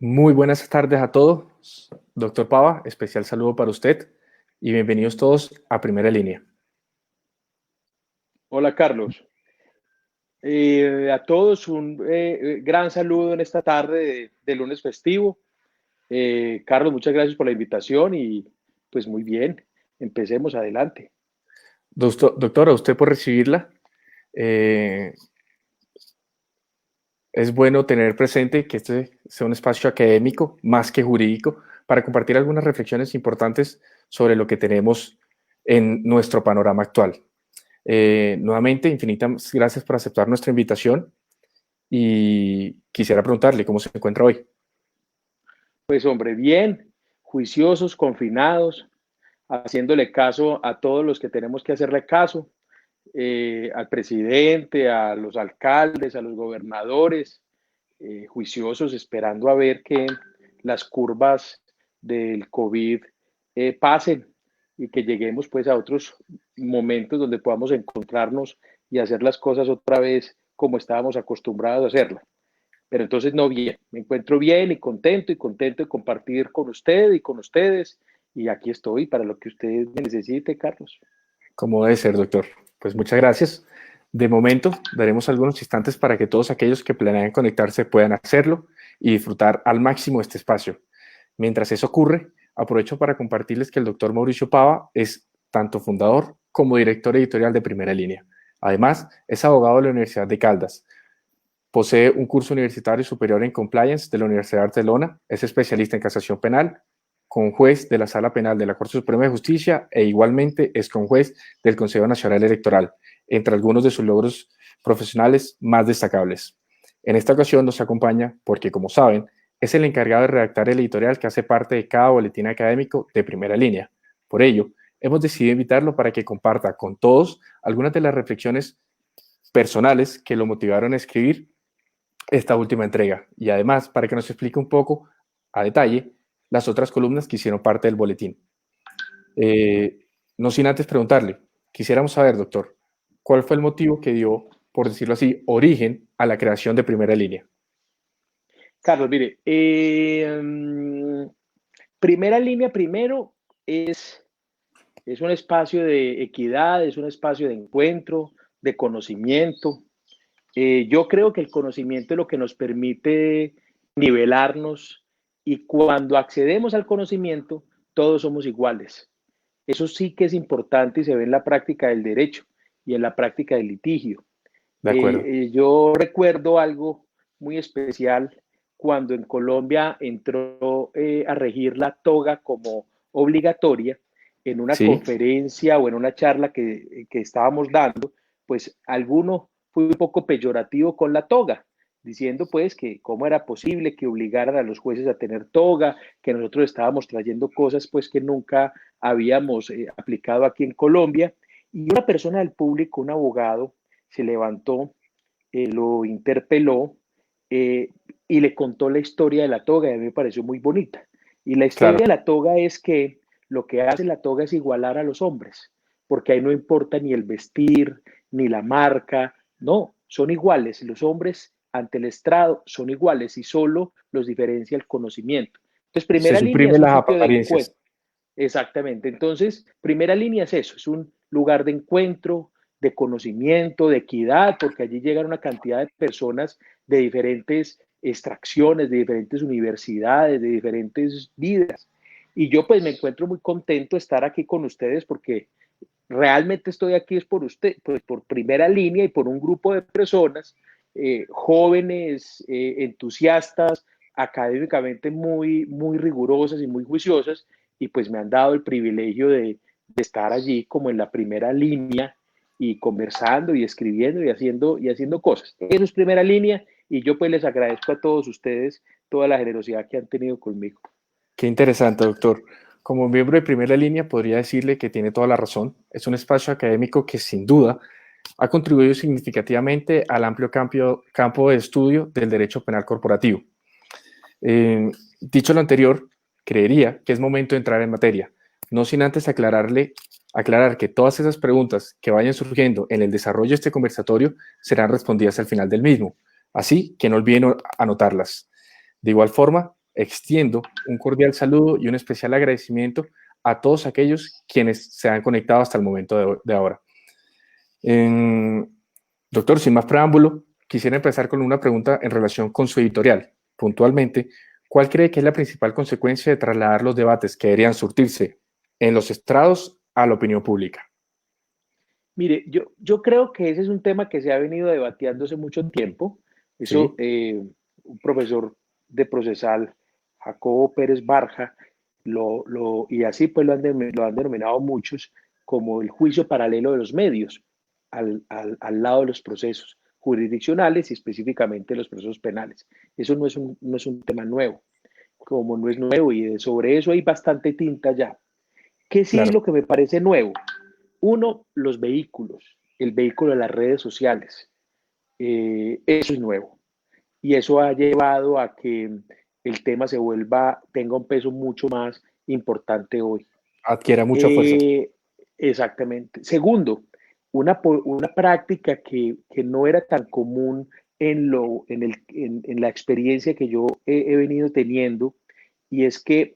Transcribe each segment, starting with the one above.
Muy buenas tardes a todos. Doctor Pava, especial saludo para usted y bienvenidos todos a Primera Línea. Hola Carlos. A todos un gran saludo en esta tarde de lunes festivo. Carlos, muchas gracias por la invitación y pues muy bien, empecemos adelante. Doctora, usted por recibirla. Es bueno tener presente que este sea un espacio académico más que jurídico para compartir algunas reflexiones importantes sobre lo que tenemos en nuestro panorama actual. Nuevamente, infinitas gracias por aceptar nuestra invitación y quisiera preguntarle cómo se encuentra hoy. Pues hombre, bien, juiciosos, confinados, haciéndole caso a todos los que tenemos que hacerle caso, al presidente, a los alcaldes, a los gobernadores, juiciosos, esperando a ver que las curvas del COVID pasen y que lleguemos pues a otros momentos donde podamos encontrarnos y hacer las cosas otra vez como estábamos acostumbrados a hacerlas. Pero entonces no, bien, me encuentro bien y contento de compartir con usted y con ustedes. Y aquí estoy para lo que usted me necesite, Carlos. Como debe ser, doctor. Pues muchas gracias. De momento, daremos algunos instantes para que todos aquellos que planean conectarse puedan hacerlo y disfrutar al máximo este espacio. Mientras eso ocurre, aprovecho para compartirles que el doctor Mauricio Pava es tanto fundador como director editorial de Primera Línea. Además, es abogado de la Universidad de Caldas. Posee un curso universitario superior en Compliance de la Universidad de Barcelona. Es especialista en casación penal, conjuez de la Sala Penal de la Corte Suprema de Justicia e igualmente es conjuez del Consejo Nacional Electoral, entre algunos de sus logros profesionales más destacables. En esta ocasión nos acompaña porque, como saben, es el encargado de redactar el editorial que hace parte de cada boletín académico de Primera Línea. Por ello, hemos decidido invitarlo para que comparta con todos algunas de las reflexiones personales que lo motivaron a escribir esta última entrega y además para que nos explique un poco a detalle las otras columnas que hicieron parte del boletín. No sin antes preguntarle, quisiéramos saber, doctor, ¿cuál fue el motivo que dio, por decirlo así, origen a la creación de Primera Línea? Carlos, mire, Primera Línea primero es un espacio de equidad, es un espacio de encuentro, de conocimiento. Yo creo que el conocimiento es lo que nos permite nivelarnos y cuando accedemos al conocimiento, todos somos iguales. Eso sí que es importante y se ve en la práctica del derecho y en la práctica del litigio. De acuerdo. Yo recuerdo algo muy especial cuando en Colombia entró a regir la toga como obligatoria en una Sí. conferencia o en una charla que estábamos dando, pues alguno fue un poco peyorativo con la toga, diciendo pues que cómo era posible que obligaran a los jueces a tener toga, que nosotros estábamos trayendo cosas pues que nunca habíamos aplicado aquí en Colombia. Y una persona del público, un abogado, se levantó, lo interpeló y le contó la historia de la toga y a mí me pareció muy bonita. Y la historia Claro. de la toga es que lo que hace la toga es igualar a los hombres, porque ahí no importa ni el vestir, ni la marca, no, son iguales. Los hombres ante el estrado son iguales y solo los diferencia el conocimiento. Entonces, Se Primera Línea suprimen es un las sitio de apariencias. encuentro. Exactamente. Entonces, Primera Línea es eso, es un lugar de encuentro, de conocimiento, de equidad, porque allí llegan una cantidad de personas de diferentes extracciones, de diferentes universidades, de diferentes vidas. Y yo pues me encuentro muy contento de estar aquí con ustedes porque realmente estoy aquí es por usted, pues por Primera Línea y por un grupo de personas, jóvenes, entusiastas, académicamente muy rigurosas y muy juiciosas, y pues me han dado el privilegio de estar allí como en la primera línea y conversando y escribiendo y haciendo cosas. Eso es Primera Línea y yo pues les agradezco a todos ustedes toda la generosidad que han tenido conmigo. Qué interesante, doctor. Como miembro de Primera Línea, podría decirle que tiene toda la razón. Es un espacio académico que sin duda ha contribuido significativamente al amplio campo de estudio del derecho penal corporativo. Dicho lo anterior, creería que es momento de entrar en materia, no sin antes aclarar que todas esas preguntas que vayan surgiendo en el desarrollo de este conversatorio serán respondidas al final del mismo, así que no olviden anotarlas. De igual forma, extiendo un cordial saludo y un especial agradecimiento a todos aquellos quienes se han conectado hasta el momento de ahora. Doctor, sin más preámbulo, quisiera empezar con una pregunta en relación con su editorial. Puntualmente, ¿cuál cree que es la principal consecuencia de trasladar los debates que deberían surtirse en los estrados a la opinión pública? Mire, yo creo que ese es un tema que se ha venido debatiendo hace mucho tiempo. Eso, Sí, un profesor de procesal, Jacobo Pérez Barja, y así pues lo han denominado muchos como el juicio paralelo de los medios al lado de los procesos jurisdiccionales y específicamente los procesos penales. Eso no es un tema nuevo, como no es nuevo y sobre eso hay bastante tinta ya. ¿Qué sí claro, lo que me parece nuevo? Uno, los vehículos, el vehículo de las redes sociales. Eso es nuevo. Y eso ha llevado a que el tema tenga un peso mucho más importante hoy. adquiera mucha fuerza. Eh, Exactamente. Segundo, una práctica que no era tan común en la experiencia que yo he venido teniendo, y es que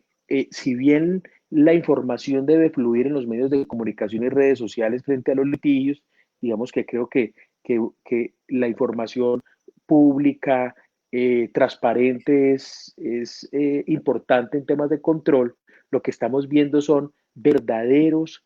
si bien la información debe fluir en los medios de comunicación y redes sociales frente a los litigios, digamos que creo que la información pública, transparente, es importante en temas de control. Lo que estamos viendo son verdaderas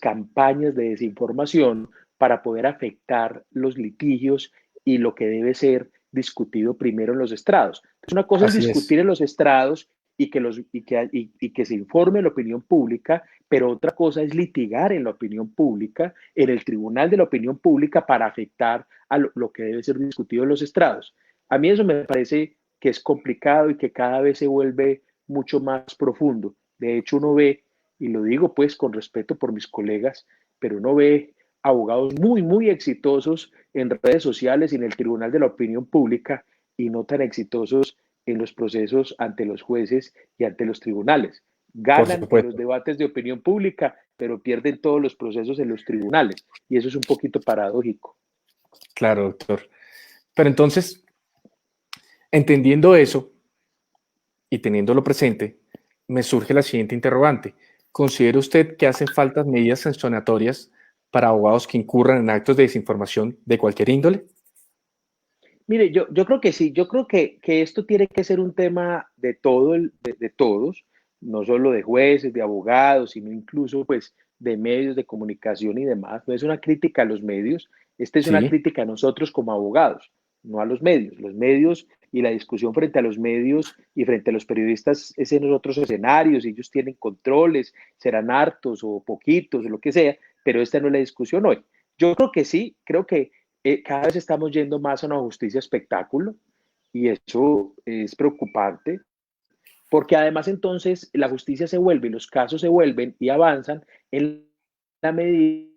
campañas de desinformación para poder afectar los litigios y lo que debe ser discutido primero en los estrados. Entonces, una cosa es Así es, discutir en los estrados y que se informe la opinión pública, pero otra cosa es litigar en la opinión pública, en el tribunal de la opinión pública para afectar a lo que debe ser discutido en los estrados. A mí eso me parece que es complicado y que cada vez se vuelve mucho más profundo. De hecho, uno ve, y lo digo pues con respeto por mis colegas, pero uno ve abogados muy, muy exitosos en redes sociales y en el tribunal de la opinión pública y no tan exitosos en los procesos ante los jueces y ante los tribunales. por Ganan en los supuesto. debates de opinión pública, pero pierden todos los procesos en los tribunales. Y eso es un poquito paradójico. Claro, doctor. Pero entonces, entendiendo eso y teniéndolo presente, me surge la siguiente interrogante. ¿Considera usted que hacen falta medidas sancionatorias para abogados que incurran en actos de desinformación de cualquier índole? Mire, yo creo que sí, yo creo que esto tiene que ser un tema de todos, no solo de jueces, de abogados, sino incluso pues de medios de comunicación y demás. No es una crítica a los medios, esta es una Sí, crítica a nosotros como abogados, no a los medios. Los medios y la discusión frente a los medios y frente a los periodistas es en los otros escenarios, ellos tienen controles, serán hartos o poquitos o lo que sea, pero esta no es la discusión hoy. Yo creo que sí, creo que cada vez estamos yendo más a una justicia espectáculo y eso es preocupante porque además entonces la justicia se vuelve, los casos se vuelven y avanzan en la medida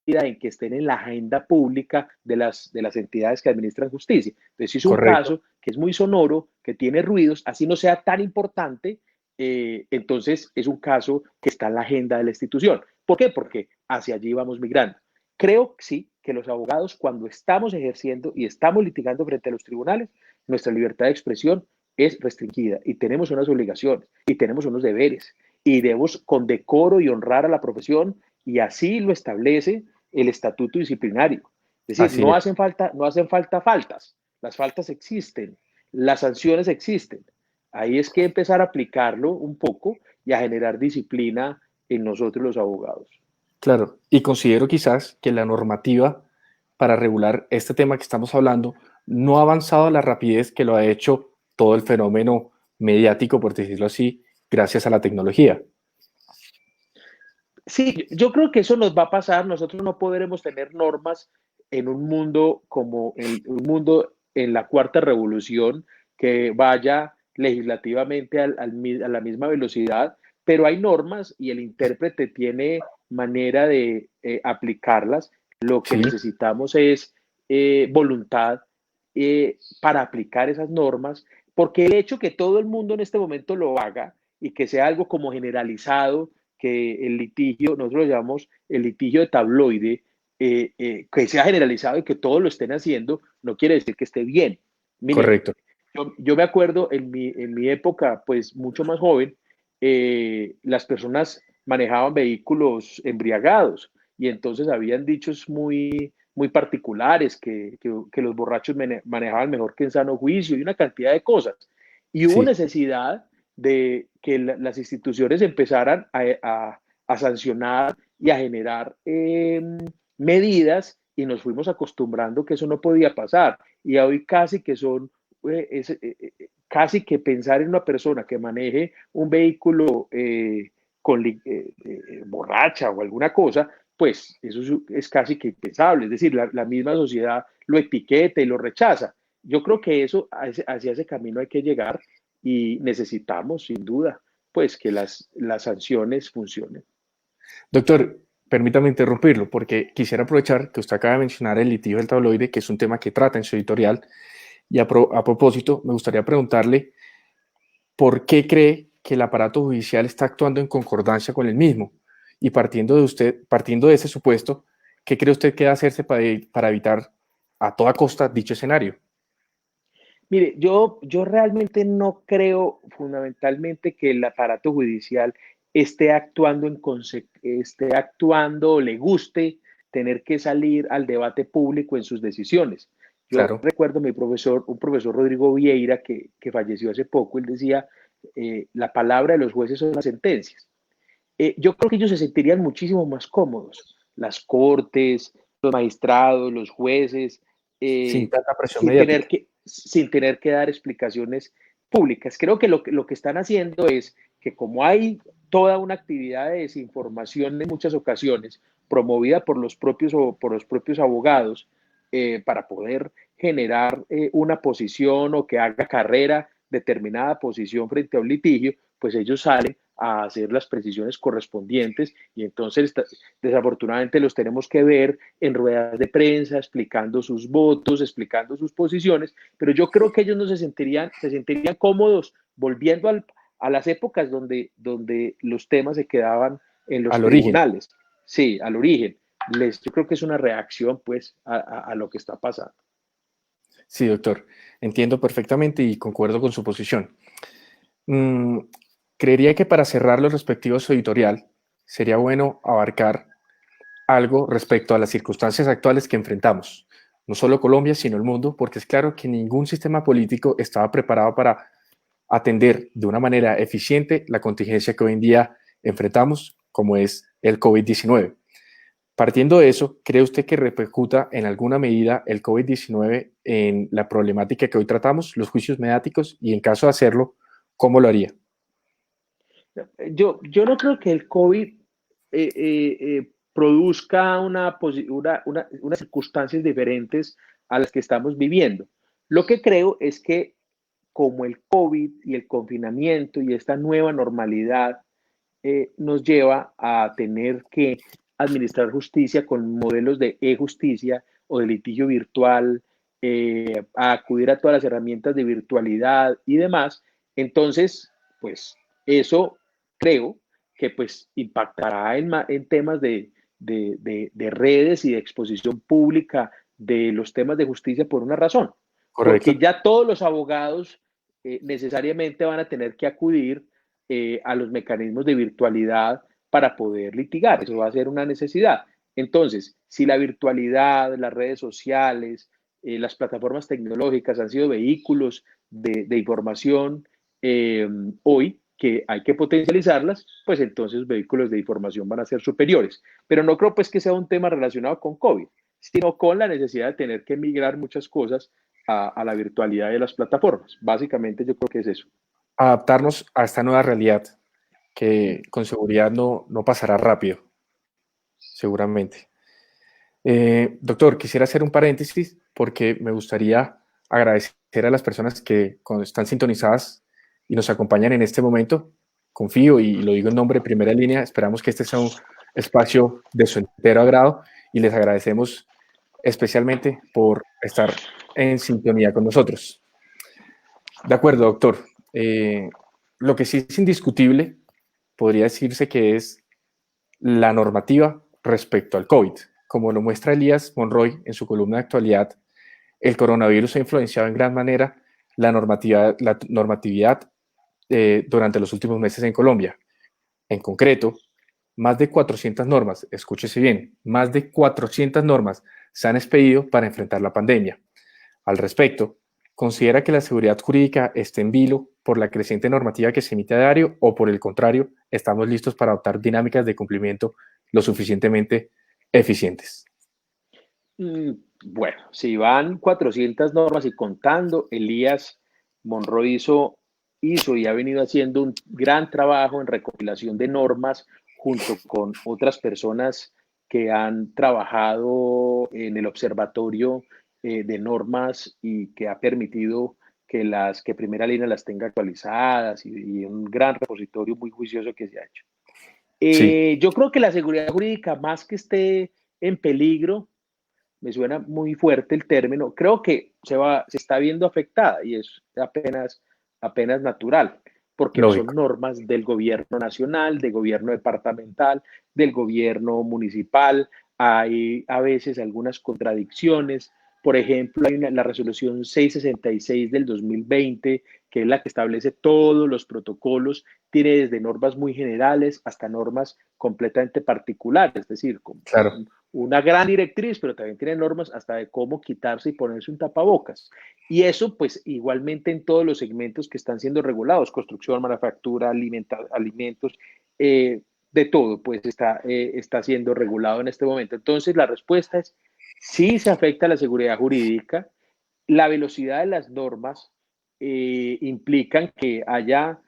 en que estén en la agenda pública de las entidades que administran justicia. Entonces, si es un correcto. caso que es muy sonoro, que tiene ruidos, así no sea tan importante, entonces es un caso que está en la agenda de la institución. ¿Por qué? Porque hacia allí vamos migrando. Creo, sí, que los abogados, cuando estamos ejerciendo y estamos litigando frente a los tribunales, nuestra libertad de expresión es restringida y tenemos unas obligaciones y tenemos unos deberes y debemos con decoro y honrar a la profesión y así lo establece el estatuto disciplinario. Es decir, Así es. no hacen falta faltas, las faltas existen, las sanciones existen. Ahí es que empezar a aplicarlo un poco y a generar disciplina en nosotros los abogados. Claro, y considero quizás que la normativa para regular este tema que estamos hablando no ha avanzado a la rapidez que lo ha hecho todo el fenómeno mediático, por decirlo así, gracias a la tecnología. Sí, yo creo que eso nos va a pasar. Nosotros no podremos tener normas en un mundo como un mundo en la cuarta revolución que vaya legislativamente a la misma velocidad, pero hay normas y el intérprete tiene manera de aplicarlas. Lo que Sí, necesitamos es voluntad para aplicar esas normas, porque el hecho que todo el mundo en este momento lo haga y que sea algo como generalizado, que el litigio, nosotros lo llamamos el litigio de tabloide, que sea generalizado y que todos lo estén haciendo, no quiere decir que esté bien. Mire, correcto. Yo me acuerdo en mi época, pues mucho más joven, las personas manejaban vehículos embriagados y entonces habían dichos muy particulares que los borrachos manejaban mejor que en sano juicio y una cantidad de cosas. Y hubo Sí, necesidad de que las instituciones empezaran a sancionar y a generar medidas y nos fuimos acostumbrando que eso no podía pasar. Y hoy casi que son casi que pensar en una persona que maneje un vehículo borracha o alguna cosa, pues eso es casi que impensable. Es decir, la misma sociedad lo etiqueta y lo rechaza. Yo creo que eso, hacia ese camino hay que llegar y necesitamos, sin duda, pues que las sanciones funcionen. doctor, permítame interrumpirlo porque quisiera aprovechar que usted acaba de mencionar el litigio del tabloide, que es un tema que trata en su editorial, y a propósito, me gustaría preguntarle por qué cree que el aparato judicial está actuando en concordancia con el mismo. Y partiendo de ese supuesto, ¿qué cree usted que debe hacerse para evitar a toda costa dicho escenario? Mire, yo realmente no creo fundamentalmente que el aparato judicial esté actuando o le guste tener que salir al debate público en sus decisiones. Yo Claro, recuerdo un profesor Rodrigo Vieira que falleció hace poco, él decía, la palabra de los jueces son las sentencias. Yo creo que ellos se sentirían muchísimo más cómodos, las cortes, los magistrados, los jueces, sin tanta presión sin mediática. sin tener que dar explicaciones públicas. Creo que lo que están haciendo es que como hay toda una actividad de desinformación en muchas ocasiones, promovida por los propios abogados, para poder generar una posición o que haga carrera determinada posición frente a un litigio, pues ellos salen a hacer las precisiones correspondientes y entonces desafortunadamente los tenemos que ver en ruedas de prensa explicando sus votos, explicando sus posiciones, pero yo creo que ellos no se sentirían cómodos volviendo a las épocas donde los temas se quedaban en los Al origen. tribunales, sí, al origen. Yo creo que es una reacción pues a lo que está pasando. Sí, doctor. Entiendo perfectamente y concuerdo con su posición. Mm, creería que para cerrar lo respectivo a su editorial, sería bueno abarcar algo respecto a las circunstancias actuales que enfrentamos, no solo Colombia, sino el mundo, porque es claro que ningún sistema político estaba preparado para atender de una manera eficiente la contingencia que hoy en día enfrentamos, como es el COVID-19. Partiendo de eso, ¿cree usted que repercuta en alguna medida el COVID-19 en la problemática que hoy tratamos, los juicios mediáticos? Y en caso de hacerlo, ¿cómo lo haría? Yo no creo que el COVID produzca unas circunstancias diferentes a las que estamos viviendo. Lo que creo es que como el COVID y el confinamiento y esta nueva normalidad nos lleva a tener que administrar justicia con modelos de e-justicia o de litigio virtual, a acudir a todas las herramientas de virtualidad y demás, entonces, pues eso creo que pues impactará en temas de redes y de exposición pública de los temas de justicia por una razón, porque Correcto. ya todos los abogados necesariamente van a tener que acudir a los mecanismos de virtualidad para poder litigar. Eso va a ser una necesidad. Entonces, si la virtualidad, las redes sociales, las plataformas tecnológicas han sido vehículos de información hoy, que hay que potencializarlas, pues entonces los vehículos de información van a ser superiores. Pero no creo pues que sea un tema relacionado con COVID, sino con la necesidad de tener que migrar muchas cosas a la virtualidad de las plataformas. Básicamente yo creo que es eso. Adaptarnos a esta nueva realidad que con seguridad no pasará rápido, seguramente. Doctor, quisiera hacer un paréntesis porque me gustaría agradecer a las personas que están sintonizadas y nos acompañan en este momento. Confío y lo digo en nombre de primera línea. Esperamos que este sea un espacio de su entero agrado y les agradecemos especialmente por estar en sintonía con nosotros. De acuerdo, doctor. Lo que sí es indiscutible podría decirse que es la normativa respecto al COVID. Como lo muestra Elías Monroy en su columna de actualidad, el coronavirus ha influenciado en gran manera la normatividad durante los últimos meses en Colombia. En concreto, más de 400 normas, escúchese bien, más de 400 normas se han expedido para enfrentar la pandemia. Al respecto, ¿considera que la seguridad jurídica está en vilo por la creciente normativa que se emite a diario o por el contrario, estamos listos para adoptar dinámicas de cumplimiento lo suficientemente eficientes? Bueno, si van 400 normas y contando, Elías Monroy hizo y ha venido haciendo un gran trabajo en recopilación de normas junto con otras personas que han trabajado en el observatorio de normas y que ha permitido que Primera Línea las tenga actualizadas y un gran repositorio muy juicioso que se ha hecho. Sí, Yo creo que la seguridad jurídica, más que esté en peligro, me suena muy fuerte el término, creo que se está viendo afectada y es apenas natural, porque son lógico. normas del gobierno nacional, del gobierno departamental, del gobierno municipal, hay a veces algunas contradicciones. Por ejemplo, hay la resolución 666 del 2020, que es la que establece todos los protocolos, tiene desde normas muy generales hasta normas completamente particulares, es decir, como Claro, una gran directriz, pero también tiene normas hasta de cómo quitarse y ponerse un tapabocas. Y eso, pues, igualmente en todos los segmentos que están siendo regulados, construcción, manufactura, alimentos, de todo, pues está siendo regulado en este momento. Entonces, la respuesta es, sí se afecta a la seguridad jurídica, la velocidad de las normas implican que haya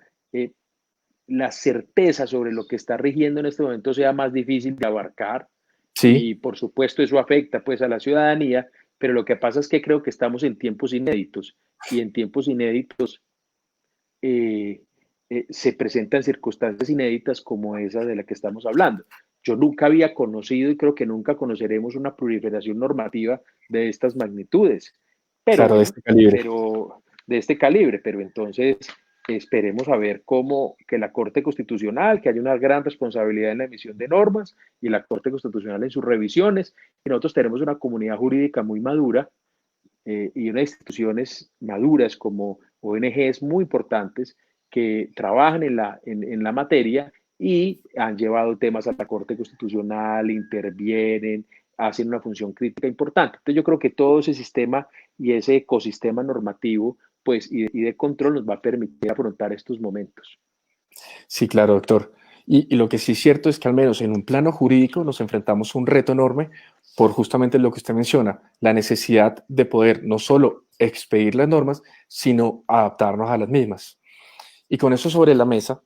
la certeza sobre lo que está rigiendo en este momento sea más difícil de abarcar y sí, por supuesto eso afecta pues a la ciudadanía, pero lo que pasa es que creo que estamos en tiempos inéditos y en tiempos inéditos eh, se presentan circunstancias inéditas como esa de la que estamos hablando. Yo nunca había conocido y creo que nunca conoceremos una proliferación normativa de estas magnitudes, pero claro, de bueno, este calibre. pero de este calibre, pero entonces esperemos a ver cómo que la Corte Constitucional, que hay una gran responsabilidad en la emisión de normas y la Corte Constitucional en sus revisiones, y nosotros tenemos una comunidad jurídica muy madura y unas instituciones maduras como ONGs muy importantes que trabajan en la materia y han llevado temas a la Corte Constitucional, intervienen, hacen una función crítica importante. Entonces yo creo que todo ese sistema y ese ecosistema normativo pues, y de control nos va a permitir afrontar estos momentos. Sí, claro, doctor. Y lo que sí es cierto es que al menos en un plano jurídico nos enfrentamos a un reto enorme por justamente lo que usted menciona, la necesidad de poder no solo expedir las normas, sino adaptarnos a las mismas. Y con eso sobre la mesa,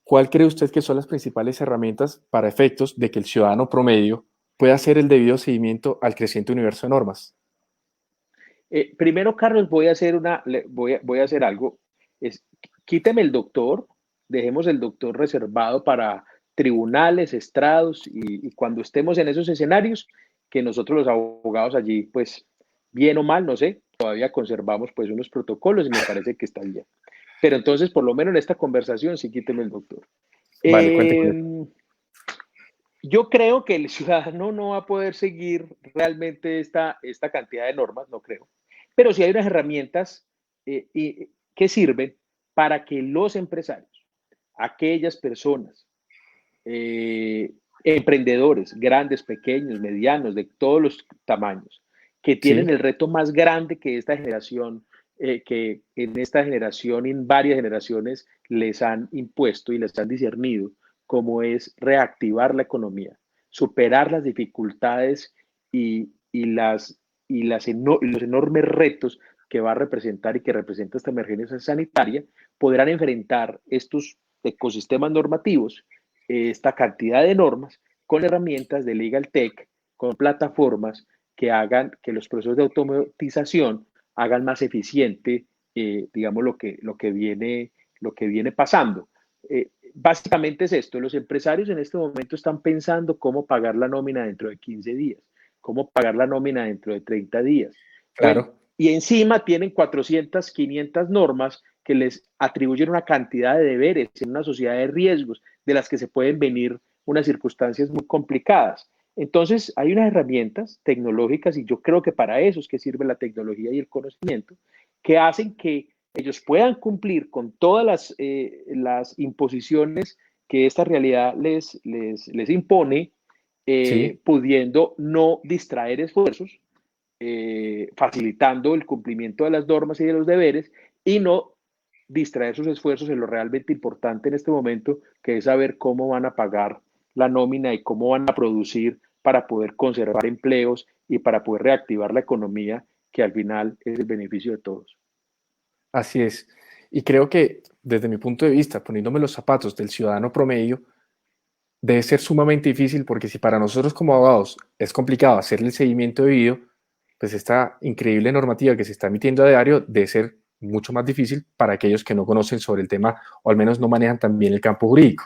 ¿cuál cree usted que son las principales herramientas para efectos de que el ciudadano promedio pueda hacer el debido seguimiento al creciente universo de normas? Primero, Carlos, voy a hacer algo. Es, quíteme el doctor, dejemos el doctor reservado para tribunales, estrados y cuando estemos en esos escenarios, que nosotros los abogados allí, pues, bien o mal, no sé, todavía conservamos pues unos protocolos y me parece que está bien. Pero entonces, por lo menos en esta conversación, sí quíteme el doctor. Vale, cuente con eso. Eh, yo creo que el ciudadano no va a poder seguir realmente esta cantidad de normas, no creo. Pero sí hay unas herramientas que sirven para que los empresarios, aquellas personas, eh, emprendedores, grandes, pequeños, medianos, de todos los tamaños, que tienen Sí, el reto más grande que esta generación, que en esta generación y en varias generaciones les han impuesto y les han discernido, como es reactivar la economía, superar las dificultades y los enormes retos que va a representar y que representa esta emergencia sanitaria, podrán enfrentar estos ecosistemas normativos, esta cantidad de normas, con herramientas de Legal Tech, con plataformas que hagan que los procesos de automatización hagan más eficiente, digamos, lo que viene pasando. Básicamente es esto, los empresarios en este momento están pensando cómo pagar la nómina dentro de 15 días, cómo pagar la nómina dentro de 30 días. Bueno, claro. y encima tienen 400, 500 normas que les atribuyen una cantidad de deberes en una sociedad de riesgos de las que se pueden venir unas circunstancias muy complicadas. Entonces, hay unas herramientas tecnológicas y yo creo que para eso es que sirve la tecnología y el conocimiento que hacen que ellos puedan cumplir con todas las imposiciones que esta realidad les impone, Sí, pudiendo no distraer esfuerzos, facilitando el cumplimiento de las normas y de los deberes y no distraer sus esfuerzos en lo realmente importante en este momento, que es saber cómo van a pagar la nómina y cómo van a producir para poder conservar empleos y para poder reactivar la economía, que al final es el beneficio de todos. así es. Y creo que desde mi punto de vista, poniéndome los zapatos del ciudadano promedio, debe ser sumamente difícil porque si para nosotros como abogados es complicado hacerle el seguimiento debido, pues esta increíble normativa que se está emitiendo a diario debe ser mucho más difícil para aquellos que no conocen sobre el tema o al menos no manejan tan bien el campo jurídico.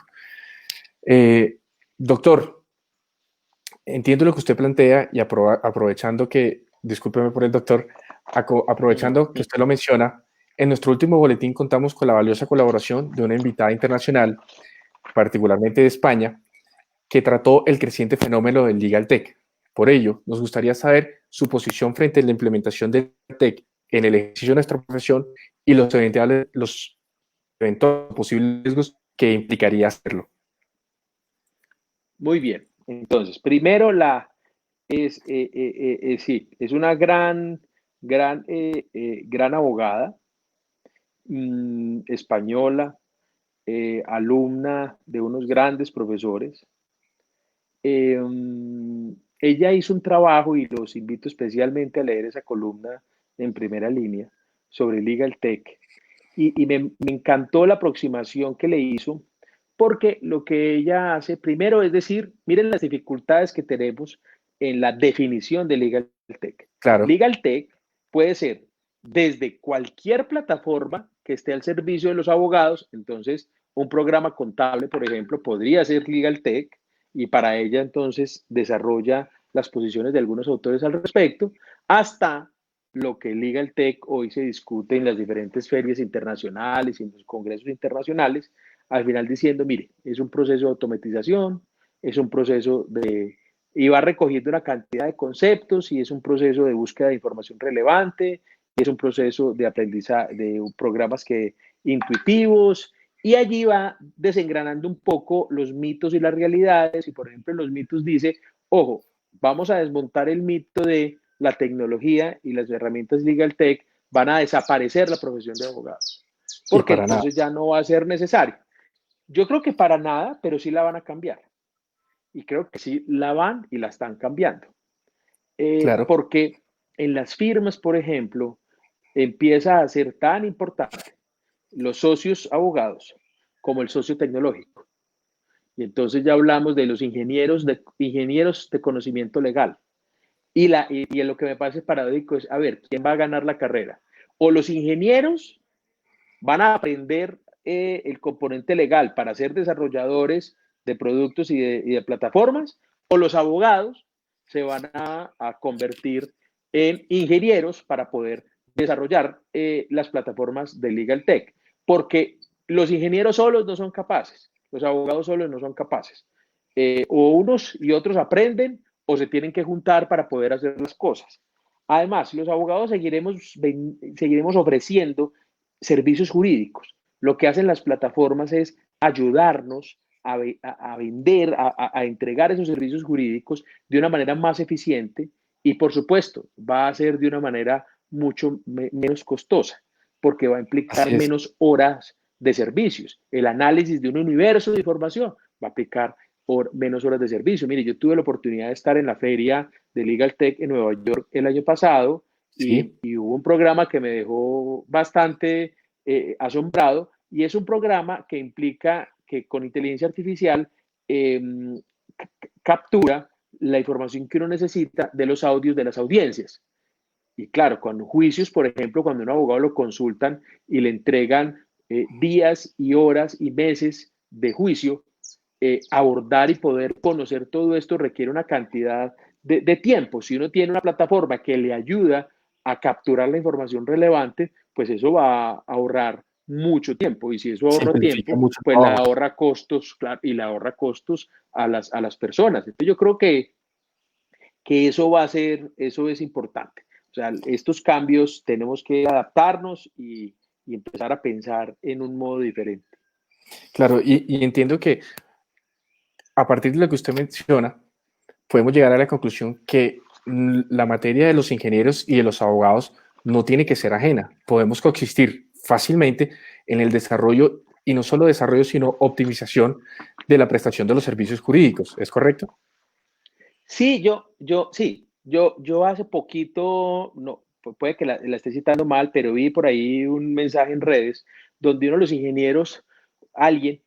Eh, Doctor, entiendo lo que usted plantea y aprovechando que, discúlpeme por el doctor, aprovechando que usted lo menciona, en nuestro último boletín contamos con la valiosa colaboración de una invitada internacional, particularmente de España, que trató el creciente fenómeno del Legal Tech. Por ello, nos gustaría saber su posición frente a la implementación del Tech en el ejercicio de nuestra profesión y los eventuales posibles riesgos que implicaría hacerlo. Muy bien. Entonces, primero sí, es una gran abogada, española, alumna de unos grandes profesores. Eh, Ella hizo un trabajo y los invito especialmente a leer esa columna en primera línea sobre Legal Tech. Y me encantó la aproximación que le hizo, porque lo que ella hace primero es decir, miren las dificultades que tenemos en la definición de Legal Tech. Claro, Legal Tech puede ser desde cualquier plataforma que esté al servicio de los abogados. Entonces un programa contable, por ejemplo, podría ser Legal Tech, y para ella entonces desarrolla las posiciones de algunos autores al respecto, hasta lo que Legal Tech hoy se discute en las diferentes ferias internacionales y en los congresos internacionales, al final diciendo, mire, es un proceso de automatización, es un proceso y va recogiendo una cantidad de conceptos, y es un proceso de búsqueda de información relevante, y es un proceso de aprendizaje, de programas intuitivos, y allí va desengranando un poco los mitos y las realidades. Y por ejemplo, en los mitos dice, ojo, vamos a desmontar el mito de la tecnología y las herramientas Legal Tech van a desaparecer la profesión de abogados, y porque para nada. entonces ya no va a ser necesario. Yo creo que para nada, pero sí la van a cambiar. Y creo que sí la van y la están cambiando. Claro, Porque en las firmas, por ejemplo, empieza a ser tan importante los socios abogados como el socio tecnológico. Y entonces ya hablamos de los ingenieros de conocimiento legal. Y lo que me parece paradójico es, a ver, ¿quién va a ganar la carrera? O los ingenieros van a aprender el componente legal para ser desarrolladores de productos y de plataformas, o los abogados se van a convertir en ingenieros para poder desarrollar las plataformas de Legal Tech, porque los ingenieros solos no son capaces, los abogados solos no son capaces. O unos y otros aprenden o se tienen que juntar para poder hacer las cosas. Además, los abogados seguiremos ofreciendo servicios jurídicos. Lo que hacen las plataformas es ayudarnos a vender, a entregar esos servicios jurídicos de una manera más eficiente, y por supuesto va a ser de una manera mucho menos costosa, porque va a implicar así es. menos horas de servicios. El análisis de un universo de información va a aplicar menos horas de servicio. Mire, yo tuve la oportunidad de estar en la feria de Legal Tech en Nueva York el año pasado, Sí, y hubo un programa que me dejó bastante asombrado, y es un programa que implica que con inteligencia artificial eh, captura la información que uno necesita de los audios de las audiencias. Y claro, cuando juicios, por ejemplo, cuando un abogado lo consultan y le entregan días y horas y meses de juicio, abordar y poder conocer todo esto requiere una cantidad de tiempo. Si uno tiene una plataforma que le ayuda a capturar la información relevante, pues eso va a ahorrar mucho tiempo. Y si eso ahorra simplifica tiempo, mucho el pues le trabajo. ahorra costos, claro, y le ahorra costos a las personas. Entonces yo creo que eso va a ser, eso es importante. O sea, estos cambios tenemos que adaptarnos y empezar a pensar en un modo diferente. Claro, y entiendo que a partir de lo que usted menciona, podemos llegar a la conclusión que la materia de los ingenieros y de los abogados no tiene que ser ajena. Podemos coexistir fácilmente en el desarrollo, y no solo desarrollo, sino optimización de la prestación de los servicios jurídicos. ¿Es correcto? Sí, yo hace poquito, no, puede que la esté citando mal, pero vi por ahí un mensaje en redes donde uno de los ingenieros, alguien,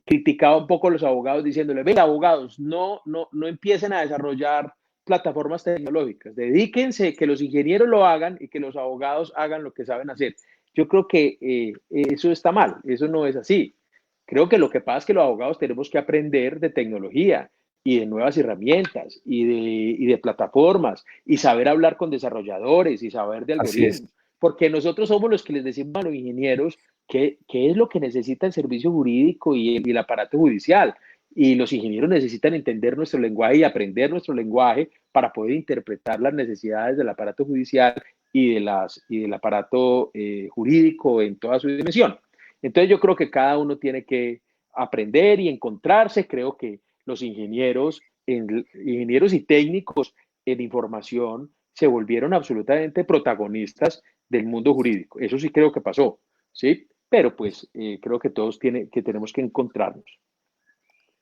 criticaba un poco a los abogados diciéndole, venga, abogados, no empiecen a desarrollar plataformas tecnológicas, dedíquense, que los ingenieros lo hagan y que los abogados hagan lo que saben hacer. Yo creo que eso está mal, eso no es así. Creo que lo que pasa es que los abogados tenemos que aprender de tecnología y de nuevas herramientas y de plataformas y saber hablar con desarrolladores y saber de Así es. algoritmos, porque nosotros somos los que les decimos a los ingenieros qué es lo que necesita el servicio jurídico y el aparato judicial. Y los ingenieros necesitan entender nuestro lenguaje y aprender nuestro lenguaje para poder interpretar las necesidades del aparato judicial y del aparato jurídico en toda su dimensión. Entonces yo creo que cada uno tiene que aprender y encontrarse. Creo que los ingenieros y técnicos en información se volvieron absolutamente protagonistas del mundo jurídico. Eso sí creo que pasó, ¿sí? Pero pues creo que todos tenemos que encontrarnos.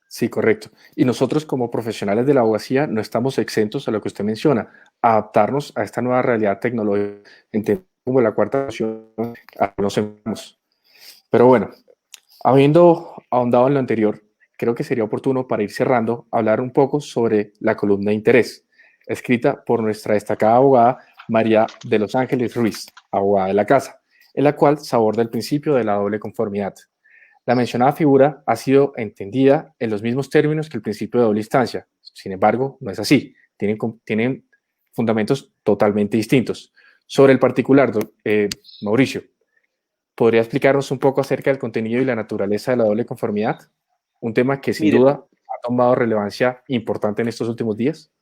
Sí, correcto. Y nosotros como profesionales de la abogacía no estamos exentos a lo que usted menciona, adaptarnos a esta nueva realidad tecnológica, entender como la cuarta opción a nos enfrentamos. Pero bueno, habiendo ahondado en lo anterior, creo que sería oportuno para ir cerrando hablar un poco sobre la columna de interés, escrita por nuestra destacada abogada María de los Ángeles Ruiz, abogada de la casa, en la cual se aborda el principio de la doble conformidad. La mencionada figura ha sido entendida en los mismos términos que el principio de doble instancia. Sin embargo, no es así. Tienen fundamentos totalmente distintos. Sobre el particular, Mauricio, ¿podría explicarnos un poco acerca del contenido y la naturaleza de la doble conformidad? Un tema que sin Mire, duda ha tomado relevancia importante en estos últimos días.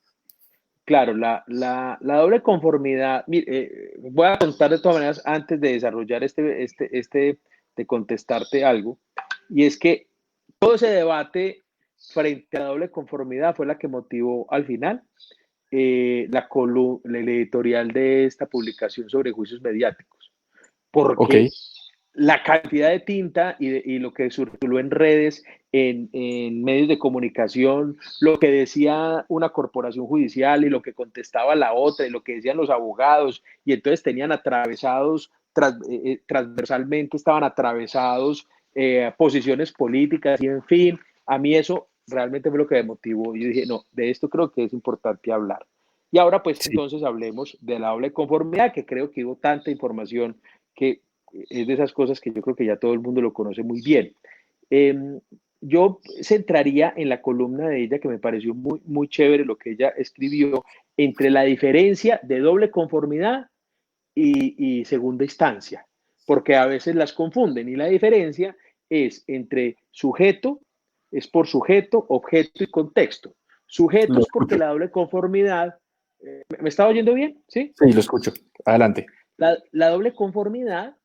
claro, la doble conformidad, mire, voy a contar de todas maneras antes de desarrollar de contestarte algo, y es que todo ese debate frente a la doble conformidad fue la que motivó al final el editorial de esta publicación sobre juicios mediáticos, Ok, porque la cantidad de tinta y lo que circuló en redes, en medios de comunicación, lo que decía una corporación judicial y lo que contestaba la otra y lo que decían los abogados, y entonces tenían atravesados, transversalmente estaban atravesados posiciones políticas y en fin, a mí eso realmente fue lo que me motivó. Yo dije, no, de esto creo que es importante hablar. Y ahora pues sí, entonces hablemos de la doble conformidad, que creo que hubo tanta información que es de esas cosas que yo creo que ya todo el mundo lo conoce muy bien. Eh, yo centraría en la columna de ella, que me pareció muy chévere lo que ella escribió, entre la diferencia de doble conformidad y segunda instancia, porque a veces las confunden y la diferencia es entre sujeto, es por sujeto, objeto y contexto. lo Sujetos porque escucho. la doble conformidad, ¿me está oyendo bien? ¿Sí? Sí, lo escucho. Adelante. La doble conformidad,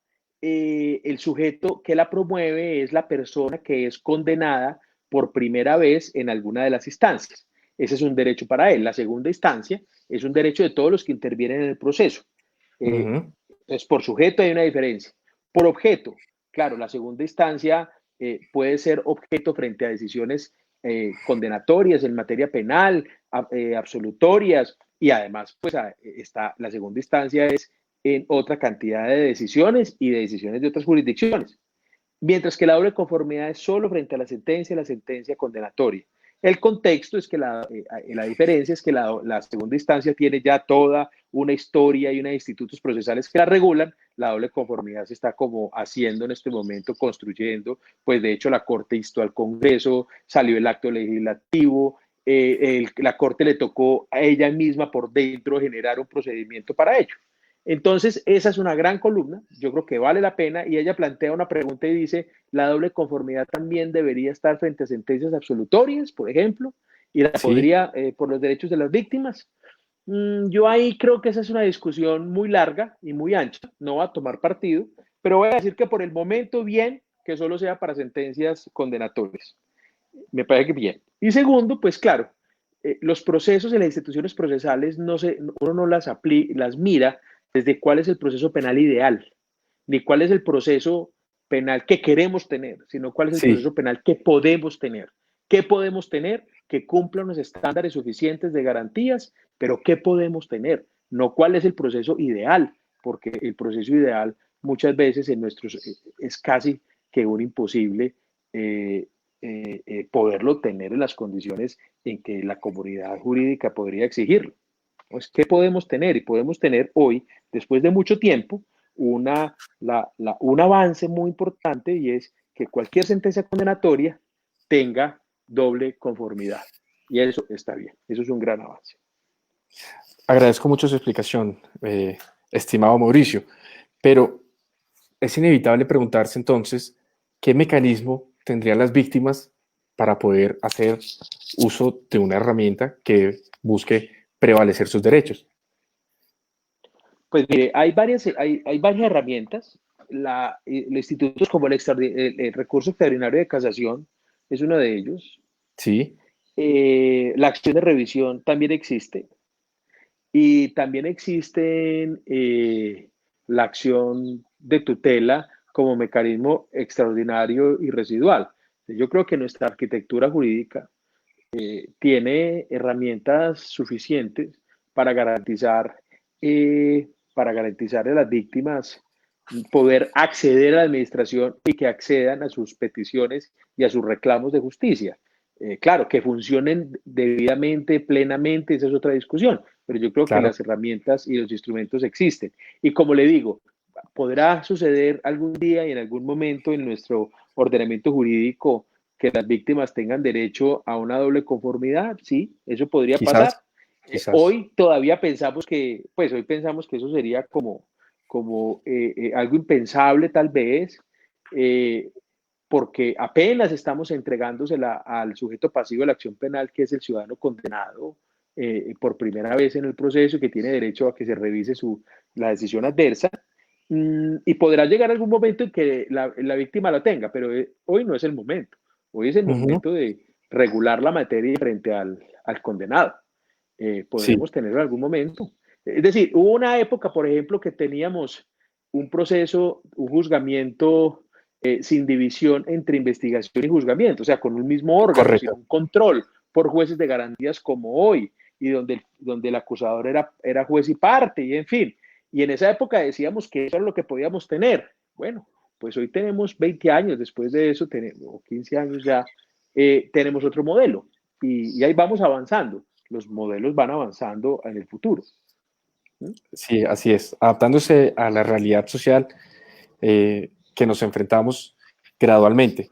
el sujeto que la promueve es la persona que es condenada por primera vez en alguna de las instancias. Ese es un derecho para él. La segunda instancia es un derecho de todos los que intervienen en el proceso. Eh, Ujú. entonces, por sujeto hay una diferencia. Por objeto, claro, la segunda instancia puede ser objeto frente a decisiones condenatorias en materia penal, absolutorias, y además, pues está, la segunda instancia es en otra cantidad de decisiones y de decisiones de otras jurisdicciones. Mientras que la doble conformidad es solo frente a la sentencia condenatoria. El contexto es que la diferencia es que la segunda instancia tiene ya toda una historia y unos institutos procesales que la regulan. La doble conformidad se está como haciendo en este momento, construyendo. Pues de hecho la Corte instó al Congreso, salió el acto legislativo, la Corte le tocó a ella misma por dentro generar un procedimiento para ello. Entonces, esa es una gran columna, yo creo que vale la pena, y ella plantea una pregunta y dice, la doble conformidad también debería estar frente a sentencias absolutorias, por ejemplo, y la Sí, podría, por los derechos de las víctimas. Yo ahí creo que esa es una discusión muy larga y muy ancha, no va a tomar partido, pero voy a decir que por el momento bien, que solo sea para sentencias condenatorias. Me parece que bien. Y segundo, pues claro, los procesos en las instituciones procesales uno no las mira desde cuál es el proceso penal ideal, ni cuál es el proceso penal que queremos tener, sino cuál es el Sí, proceso penal que podemos tener. ¿Qué podemos tener? Que cumpla unos estándares suficientes de garantías, pero ¿qué podemos tener? No cuál es el proceso ideal, porque el proceso ideal muchas veces en nuestros es casi que un imposible poderlo tener en las condiciones en que la comunidad jurídica podría exigirlo. Pues, ¿qué podemos tener? Y podemos tener hoy, después de mucho tiempo, un avance muy importante y es que cualquier sentencia condenatoria tenga doble conformidad. Y eso está bien, eso es un gran avance. agradezco mucho su explicación, estimado Mauricio, pero es inevitable preguntarse entonces qué mecanismo tendrían las víctimas para poder hacer uso de una herramienta que busque prevalecer sus derechos. Pues mire, hay varias herramientas. Los institutos como el recurso extraordinario de casación es uno de ellos. Sí, La acción de revisión también existe. Y también existen la acción de tutela como mecanismo extraordinario y residual. Yo creo que nuestra arquitectura jurídica tiene herramientas suficientes para para garantizar a las víctimas poder acceder a la administración y que accedan a sus peticiones y a sus reclamos de justicia. Claro, que funcionen debidamente, plenamente, esa es otra discusión, pero yo creo que claro, las herramientas y los instrumentos existen. Y como le digo, podrá suceder algún día y en algún momento en nuestro ordenamiento jurídico que las víctimas tengan derecho a una doble conformidad, sí, eso podría quizás, pasar. quizás, Hoy todavía pensamos pues hoy pensamos que eso sería como algo impensable tal vez, eh, porque apenas estamos entregándosela al sujeto pasivo de la acción penal, que es el ciudadano condenado por primera vez en el proceso, que tiene derecho a que se revise la decisión adversa, y podrá llegar algún momento en que la víctima lo tenga, pero hoy no es el momento. Hoy es el uh-huh, momento de regular la materia frente al condenado. sí, Podremos tenerlo en algún momento. Es decir, hubo una época, por ejemplo, que teníamos un proceso, un juzgamiento sin división entre investigación y juzgamiento, o sea, con un mismo órgano, sin correcto, un control por jueces de garantías como hoy, y donde el acusador era juez y parte, y en fin. Y en esa época decíamos que eso era lo que podíamos tener. Bueno, pues hoy tenemos 20 años, después de eso, o 15 años ya, tenemos otro modelo, y ahí vamos avanzando. Los modelos van avanzando en el futuro. ¿Sí? sí, así es, adaptándose a la realidad social que nos enfrentamos gradualmente.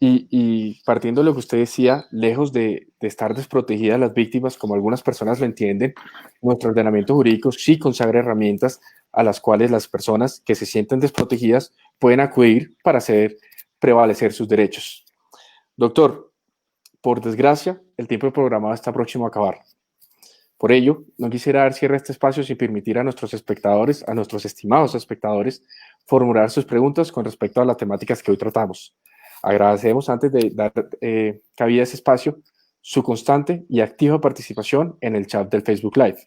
Y partiendo de lo que usted decía, lejos de estar desprotegidas las víctimas, como algunas personas lo entienden, nuestro ordenamiento jurídico sí consagra herramientas a las cuales las personas que se sienten desprotegidas pueden acudir para hacer prevalecer sus derechos. Doctor, por desgracia, el tiempo programado está próximo a acabar. Por ello, no quisiera dar cierre a este espacio sin permitir a nuestros espectadores, a nuestros estimados espectadores, formular sus preguntas con respecto a las temáticas que hoy tratamos. Agradecemos antes de dar cabida a ese espacio su constante y activa participación en el chat del Facebook Live.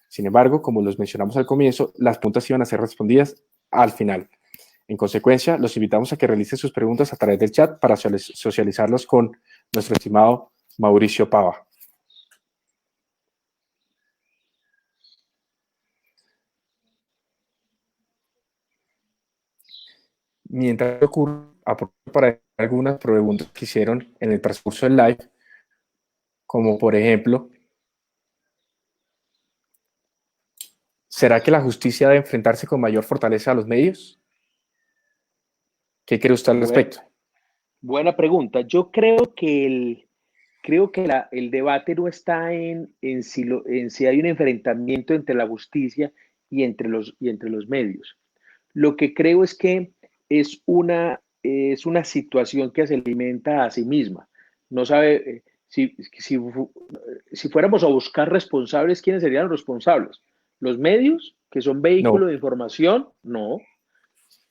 Sin embargo, como los mencionamos al comienzo, las preguntas iban a ser respondidas al final. En consecuencia, los invitamos a que realicen sus preguntas a través del chat para socializarlos con nuestro estimado Mauricio Pava. Mientras ocurre, aprovecho para algunas preguntas que hicieron en el transcurso del live, como por ejemplo, ¿será que la justicia debe enfrentarse con mayor fortaleza a los medios? ¿Qué cree usted al Bueno, respecto? buena pregunta. Yo creo que el debate no está en si hay un enfrentamiento entre la justicia y entre los medios. Lo que creo es que es una situación que se alimenta a sí misma. No sabe, si fuéramos a buscar responsables, ¿quiénes serían los responsables? ¿Los medios, que son vehículos No. de información? No.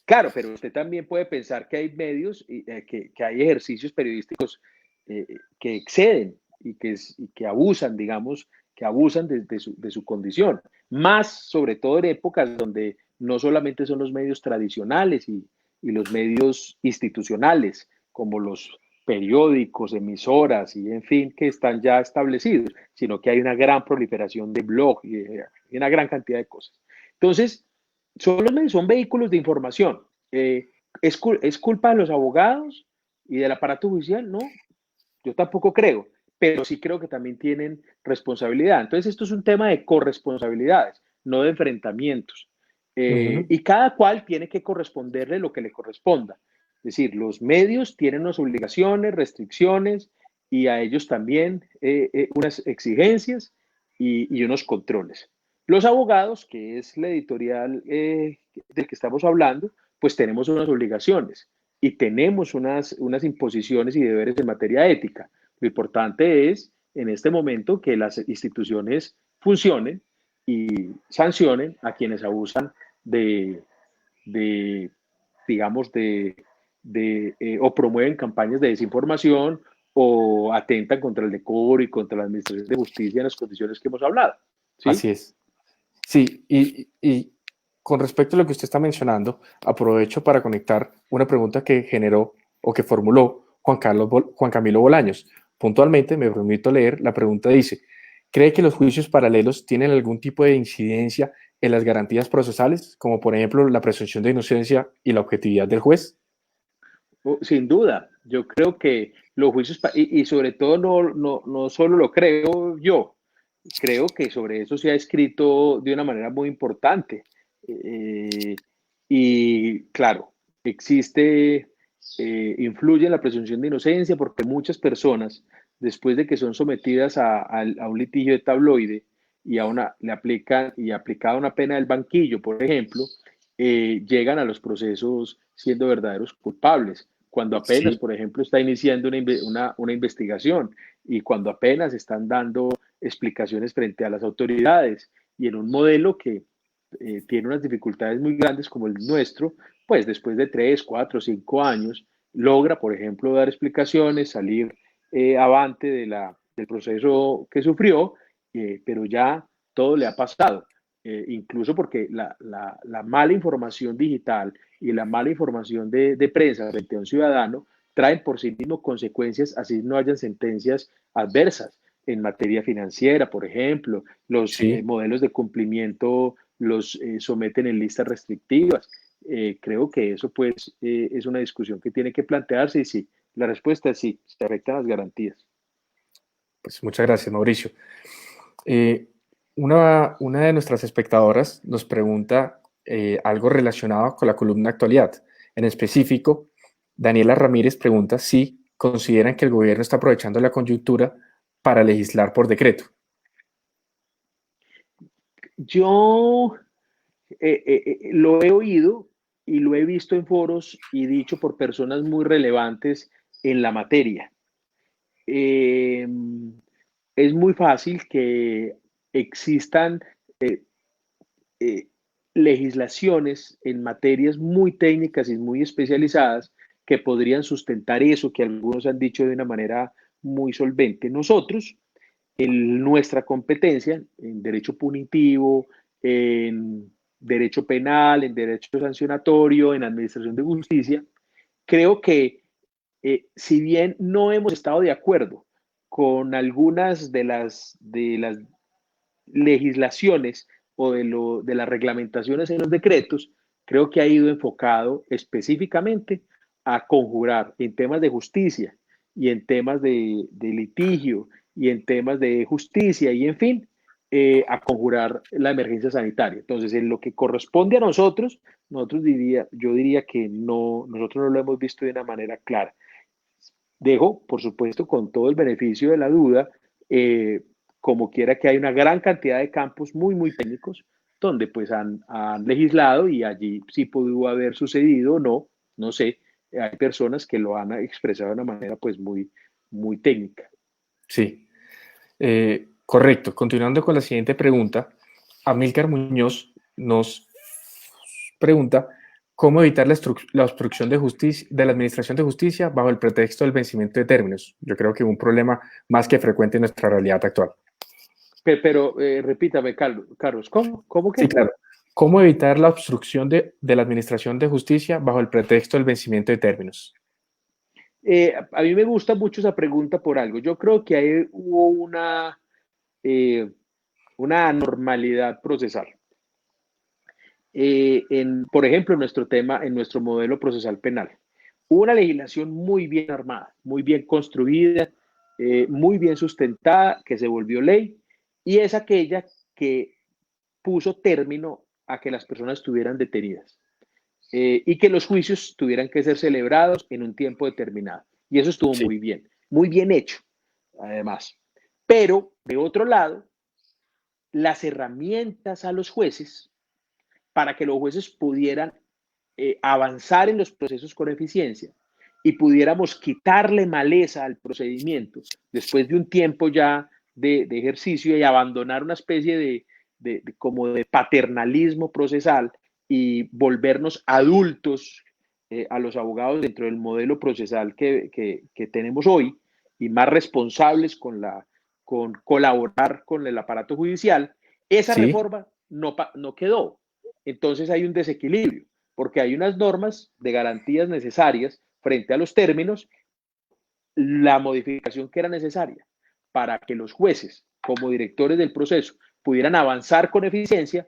Claro, pero usted también puede pensar que hay medios, que hay ejercicios periodísticos que exceden y que abusan, digamos, que abusan de su condición. Más sobre todo en épocas donde no solamente son los medios tradicionales y los medios institucionales, como los periódicos, emisoras y en fin, que están ya establecidos, sino que hay una gran proliferación de blogs y una gran cantidad de cosas. Entonces, son vehículos de información. ¿Es culpa de los abogados y del aparato judicial? No, yo tampoco creo, pero sí creo que también tienen responsabilidad. Entonces, esto es un tema de corresponsabilidades, no de enfrentamientos. Ujú. Y cada cual tiene que corresponderle lo que le corresponda. Es decir, los medios tienen unas obligaciones, restricciones y a ellos también unas exigencias y unos controles. Los abogados, que es la editorial del que estamos hablando, pues tenemos unas obligaciones y tenemos unas imposiciones y deberes en materia ética. Lo importante es, en este momento, que las instituciones funcionen y sancionen a quienes abusan de, de digamos, o promueven campañas de desinformación o atentan contra el decoro y contra la administración de justicia en las condiciones que hemos hablado. ¿Sí? Así es. Sí, y con respecto a lo que usted está mencionando, aprovecho para conectar una pregunta que generó o que formuló Juan Camilo Bolaños. Puntualmente, me permito leer, la pregunta dice, ¿cree que los juicios paralelos tienen algún tipo de incidencia en las garantías procesales, como por ejemplo la presunción de inocencia y la objetividad del juez? Sin duda, yo creo que los juicios, y sobre todo no solo lo creo yo, creo que sobre eso se ha escrito de una manera muy importante. Eh, y claro, existe, influye en la presunción de inocencia porque muchas personas, después de que son sometidas a un litigio de tabloide le aplican y aplicada una pena del banquillo, por ejemplo, llegan a los procesos siendo verdaderos culpables. Cuando apenas, Sí, por ejemplo, está iniciando una investigación y cuando apenas están dando explicaciones frente a las autoridades y en un modelo que tiene unas dificultades muy grandes como el nuestro, pues después de 3, 4, 5 años logra, por ejemplo, dar explicaciones, salir avante del proceso que sufrió, pero ya todo le ha pasado. Incluso porque la mala información digital y la mala información de prensa frente a un ciudadano traen por sí mismo consecuencias, así no hayan sentencias adversas en materia financiera, por ejemplo, los sí. modelos de cumplimiento los someten en listas restrictivas. Creo que eso pues es una discusión que tiene que plantearse y sí, la respuesta es sí, se afectan las garantías. Pues muchas gracias, Mauricio. Eh, una de nuestras espectadoras nos pregunta algo relacionado con la columna actualidad. En específico, Daniela Ramírez pregunta si consideran que el gobierno está aprovechando la coyuntura para legislar por decreto. Yo lo he oído y lo he visto en foros y dicho por personas muy relevantes en la materia. Eh, es muy fácil que existan eh, eh, legislaciones en materias muy técnicas y muy especializadas que podrían sustentar eso que algunos han dicho de una manera muy solvente. Nosotros, en nuestra competencia en derecho punitivo, en derecho penal, en derecho sancionatorio, en administración de justicia, creo que si bien no hemos estado de acuerdo con algunas de las legislaciones o de las reglamentaciones en los decretos, creo que ha ido enfocado específicamente a conjurar en temas de justicia y en temas de litigio y en temas de justicia y en fin, a conjurar la emergencia sanitaria. Entonces, en lo que corresponde a nosotros, yo diría que no, nosotros no lo hemos visto de una manera clara. Dejo, por supuesto, con todo el beneficio de la duda, como quiera que hay una gran cantidad de campos muy técnicos donde pues han legislado y allí sí pudo haber sucedido o no, no sé, hay personas que lo han expresado de una manera pues muy técnica. Sí, correcto. Continuando con la siguiente pregunta, Amílcar Muñoz nos pregunta cómo evitar la obstrucción de la Administración de Justicia bajo el pretexto del vencimiento de términos. Yo creo que es un problema más que frecuente en nuestra realidad actual. Pero repítame, Carlos, ¿cómo Sí, qué? claro. ¿Cómo evitar la obstrucción de la Administración de Justicia bajo el pretexto del vencimiento de términos? A mí me gusta mucho esa pregunta por algo. Yo creo que ahí hubo eh, una anormalidad procesal. Por ejemplo, en nuestro tema, en nuestro modelo procesal penal. Hubo una legislación muy bien armada, muy bien construida, muy bien sustentada, que se volvió ley, y es aquella que puso término a que las personas estuvieran detenidas y que los juicios tuvieran que ser celebrados en un tiempo determinado. Y eso estuvo Sí, muy bien hecho, además. Pero, de otro lado, las herramientas a los jueces para que los jueces pudieran avanzar en los procesos con eficiencia y pudiéramos quitarle maleza al procedimiento después de un tiempo ya de ejercicio y abandonar una especie como de paternalismo procesal y volvernos adultos a los abogados dentro del modelo procesal que tenemos hoy y más responsables con colaborar con el aparato judicial, esa sí, reforma no quedó. Entonces hay un desequilibrio, porque hay unas normas de garantías necesarias frente a los términos, la modificación que era necesaria para que los jueces, como directores del proceso, pudieran avanzar con eficiencia,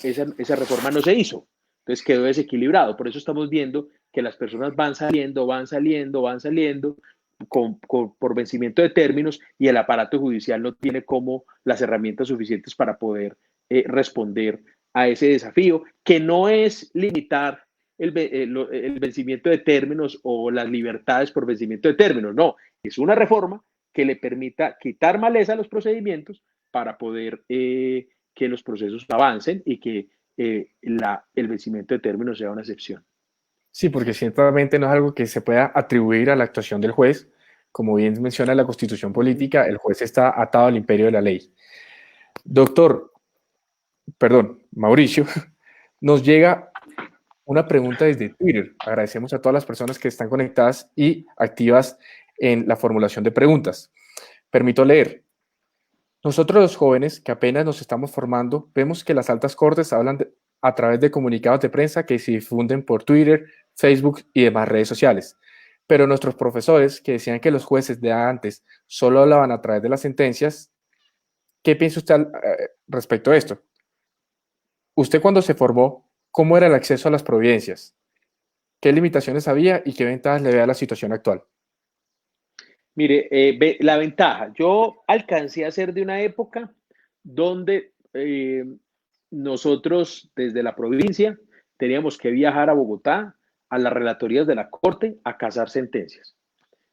esa reforma no se hizo. Entonces quedó desequilibrado. Por eso estamos viendo que las personas van saliendo, por vencimiento de términos y el aparato judicial no tiene como las herramientas suficientes para poder responder a ese desafío, que no es limitar el vencimiento de términos o las libertades por vencimiento de términos, no, es una reforma que le permita quitar maleza a los procedimientos para poder que los procesos avancen y que el vencimiento de términos sea una excepción. sí, porque ciertamente no es algo que se pueda atribuir a la actuación del juez. Como bien menciona la Constitución política, el juez está atado al imperio de la ley. Doctor, perdón, Mauricio, nos llega una pregunta desde Twitter. Agradecemos a todas las personas que están conectadas y activas en la formulación de preguntas. Permito leer. Nosotros los jóvenes que apenas nos estamos formando, vemos que las altas cortes hablan a través de comunicados de prensa que se difunden por Twitter, Facebook y demás redes sociales. Pero nuestros profesores, que decían que los jueces de antes solo hablaban a través de las sentencias, ¿qué piensa usted respecto a esto? Usted cuando se formó, ¿cómo era el acceso a las providencias? ¿Qué limitaciones había y qué ventajas le ve a la situación actual? Mire, la ventaja, yo alcancé a ser de una época donde nosotros desde la provincia teníamos que viajar a Bogotá, a las relatorías de la Corte, a casar sentencias,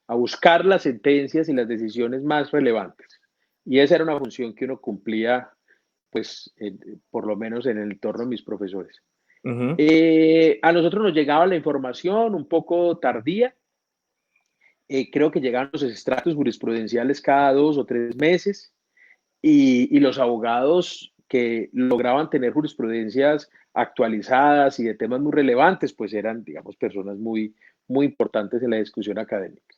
a buscar las sentencias y las decisiones más relevantes. Y esa era una función que uno cumplía, pues, por lo menos en el entorno de mis profesores. Uh -huh. A nosotros nos llegaba la información un poco tardía. Creo que llegaban los extractos jurisprudenciales cada 2 o 3 meses y los abogados que lograban tener jurisprudencias actualizadas y de temas muy relevantes, pues eran, digamos, personas muy importantes en la discusión académica.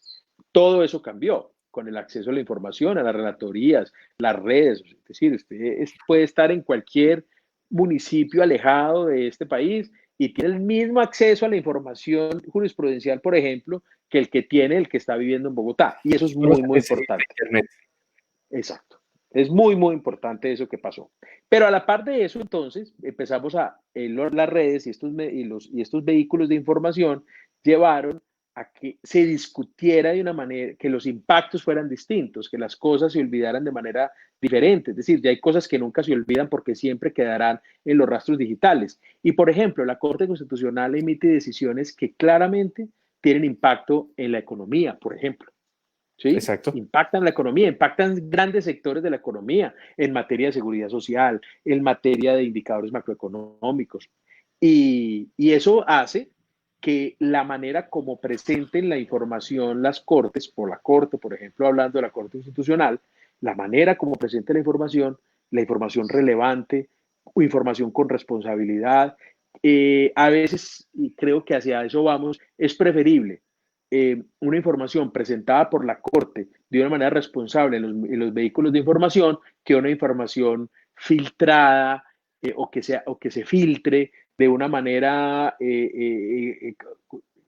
Todo eso cambió con el acceso a la información, a las relatorías, las redes. Es decir, usted puede estar en cualquier municipio alejado de este país y tiene el mismo acceso a la información jurisprudencial, por ejemplo, que el que tiene el que está viviendo en Bogotá. Y eso es Solo se muy necesita importante. internet. Exacto. Es muy importante eso que pasó. Pero a la par de eso, entonces, empezamos las redes y estos vehículos de información llevaron a que se discutiera de una manera, que los impactos fueran distintos, que las cosas se olvidaran de manera diferente. Es decir, ya hay cosas que nunca se olvidan porque siempre quedarán en los rastros digitales. Y, por ejemplo, la Corte Constitucional emite decisiones que claramente tienen impacto en la economía, por ejemplo. ¿Sí? Exacto. Impactan la economía, impactan grandes sectores de la economía en materia de seguridad social, en materia de indicadores macroeconómicos. Y eso hace que la manera como presenten la información las cortes, por la corte, por ejemplo, hablando de la Corte Constitucional, la manera como presente la información relevante o información con responsabilidad, a veces, y creo que hacia eso vamos, es preferible una información presentada por la Corte de una manera responsable en los vehículos de información que una información filtrada o que se filtre de una manera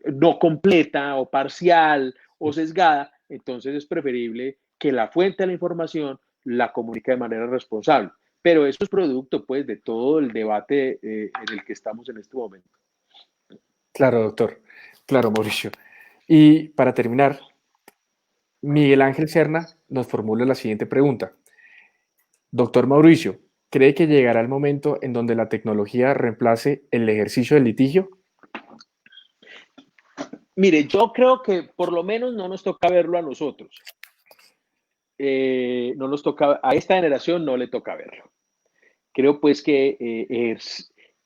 no completa o parcial o sesgada. Entonces es preferible que la fuente de la información la comunique de manera responsable. Pero eso es producto, pues, de todo el debate en el que estamos en este momento. Claro, doctor. Claro, Mauricio. Y para terminar, Miguel Ángel Serna nos formula la siguiente pregunta. Doctor Mauricio, ¿cree que llegará el momento en donde la tecnología reemplace el ejercicio del litigio? Mire, yo creo que por lo menos no nos toca verlo a nosotros. No nos toca, a esta generación no le toca verlo. Creo pues que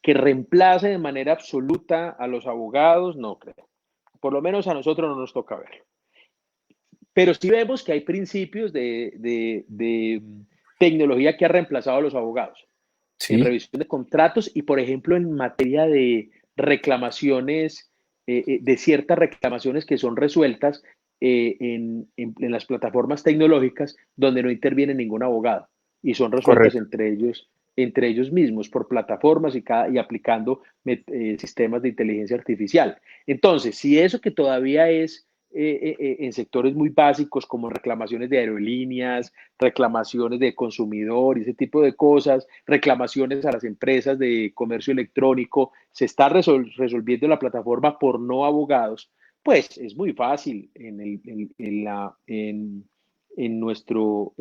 reemplace de manera absoluta a los abogados, no creo. Por lo menos a nosotros no nos toca verlo. Pero sí vemos que hay principios de tecnología que ha reemplazado a los abogados. En Sí, revisión de contratos y, por ejemplo, en materia de reclamaciones, de ciertas reclamaciones que son resueltas en las plataformas tecnológicas donde no interviene ningún abogado y son resueltas correcto. entre ellos mismos por plataformas y aplicando sistemas de inteligencia artificial. Entonces, si eso que todavía es en sectores muy básicos como reclamaciones de aerolíneas, reclamaciones de consumidor y ese tipo de cosas, reclamaciones a las empresas de comercio electrónico, se está resolviendo en la plataforma por no abogados, pues es muy fácil en nuestro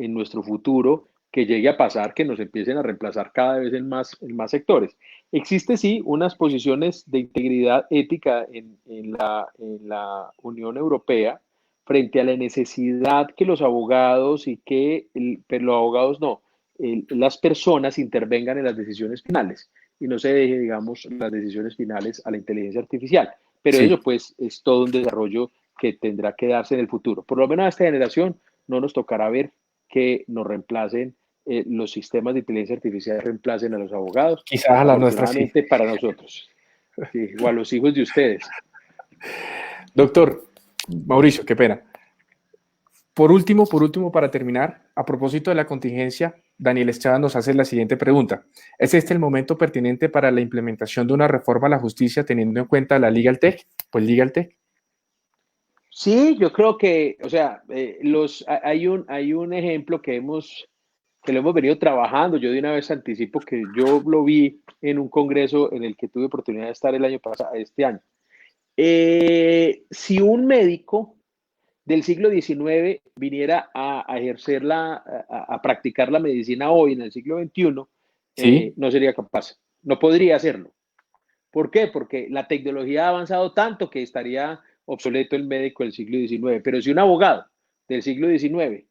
futuro que llegue a pasar que nos empiecen a reemplazar cada vez en más sectores. Existe sí unas posiciones de integridad ética en la Unión Europea frente a la necesidad que los abogados pero los abogados no, las personas intervengan en las decisiones finales y no se deje, digamos, las decisiones finales a la inteligencia artificial. Pero Sí, eso pues es todo un desarrollo que tendrá que darse en el futuro. Por lo menos a esta generación no nos tocará ver que nos reemplacen los sistemas de inteligencia artificial reemplacen a los abogados, quizás a la nuestra sí. afortunadamente para nosotros, sí, o a los hijos de ustedes. Doctor Mauricio, qué pena. Por último, para terminar, a propósito de la contingencia, Daniel Estrada nos hace la siguiente pregunta. ¿Es este el momento pertinente para la implementación de una reforma a la justicia teniendo en cuenta la Legal Tech? Pues Legal Tech. Sí, yo creo que, o sea, hay un ejemplo que lo hemos venido trabajando. Yo de una vez anticipo que yo lo vi en un congreso en el que tuve oportunidad de estar el año pasado, este año. Si un médico del siglo XIX viniera a ejercer a practicar la medicina hoy en el siglo XXI, Sí, no sería capaz, no podría hacerlo. ¿Por qué? Porque la tecnología ha avanzado tanto que estaría obsoleto el médico del siglo XIX. Pero si un abogado del siglo XIX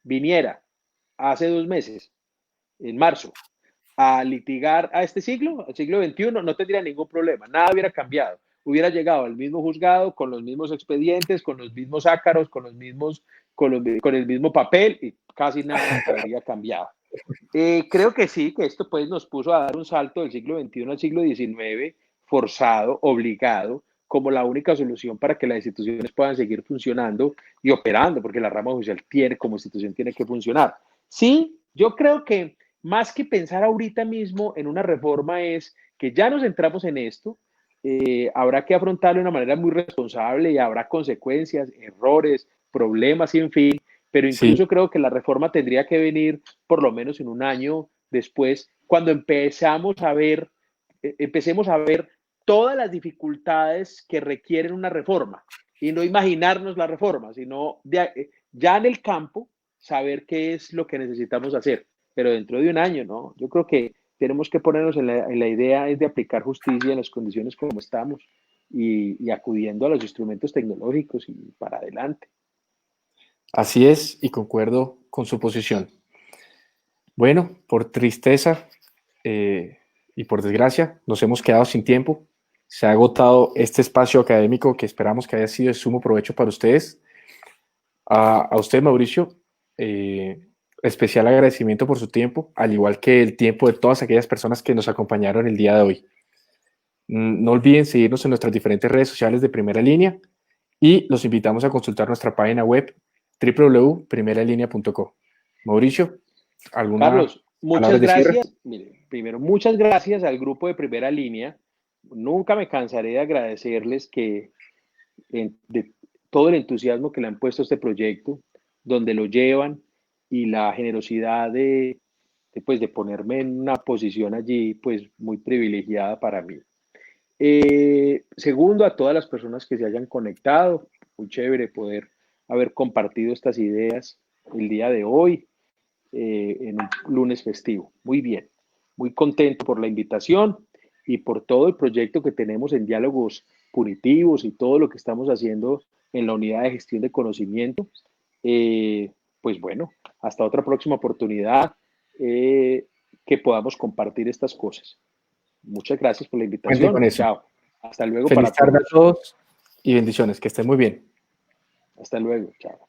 viniera hace 2 meses, en marzo, a litigar a este siglo, al siglo XXI, no tendría ningún problema, nada hubiera cambiado. Hubiera llegado al mismo juzgado, con los mismos expedientes, con los mismos ácaros, con el mismo papel y casi nada habría cambiado. Creo que sí, que esto pues nos puso a dar un salto del siglo XXI al siglo XIX, forzado, obligado, como la única solución para que las instituciones puedan seguir funcionando y operando, porque la rama judicial tiene, como institución tiene que funcionar. Sí, yo creo que más que pensar ahorita mismo en una reforma es que ya nos centramos en esto, habrá que afrontarlo de una manera muy responsable y habrá consecuencias, errores, problemas, y en fin, pero sí, incluso creo que la reforma tendría que venir por lo menos en un año después, cuando empecemos a ver todas las dificultades que requieren una reforma y no imaginarnos la reforma, sino ya en el campo saber qué es lo que necesitamos hacer, pero dentro de un año, ¿no? Yo creo que tenemos que ponernos en la idea es de aplicar justicia en las condiciones como estamos y acudiendo a los instrumentos tecnológicos y para adelante. así es y concuerdo con su posición. Bueno, por tristeza y por desgracia, nos hemos quedado sin tiempo. Se ha agotado este espacio académico que esperamos que haya sido de sumo provecho para ustedes. A usted, Mauricio, especial agradecimiento por su tiempo, al igual que el tiempo de todas aquellas personas que nos acompañaron el día de hoy. No olviden seguirnos en nuestras diferentes redes sociales de Primera Línea y los invitamos a consultar nuestra página web www.primeralinea.co. Mauricio, ¿alguna Carlos, palabra muchas de cierre? gracias. Mire, primero, muchas gracias al grupo de Primera Línea. Nunca me cansaré de agradecerles de todo el entusiasmo que le han puesto a este proyecto, donde lo llevan y la generosidad pues, de ponerme en una posición allí pues muy privilegiada para mí. Segundo, a todas las personas que se hayan conectado, muy chévere poder haber compartido estas ideas el día de hoy, en un lunes festivo. Muy bien, muy contento por la invitación y por todo el proyecto que tenemos en diálogos punitivos y todo lo que estamos haciendo en la unidad de gestión de conocimiento. Pues bueno, hasta otra próxima oportunidad que podamos compartir estas cosas. Muchas gracias por la Cuente con invitación. eso. Chao. Hasta luego Feliz para tarde a todos. todos y bendiciones. Que estén muy bien. Hasta luego. Chao.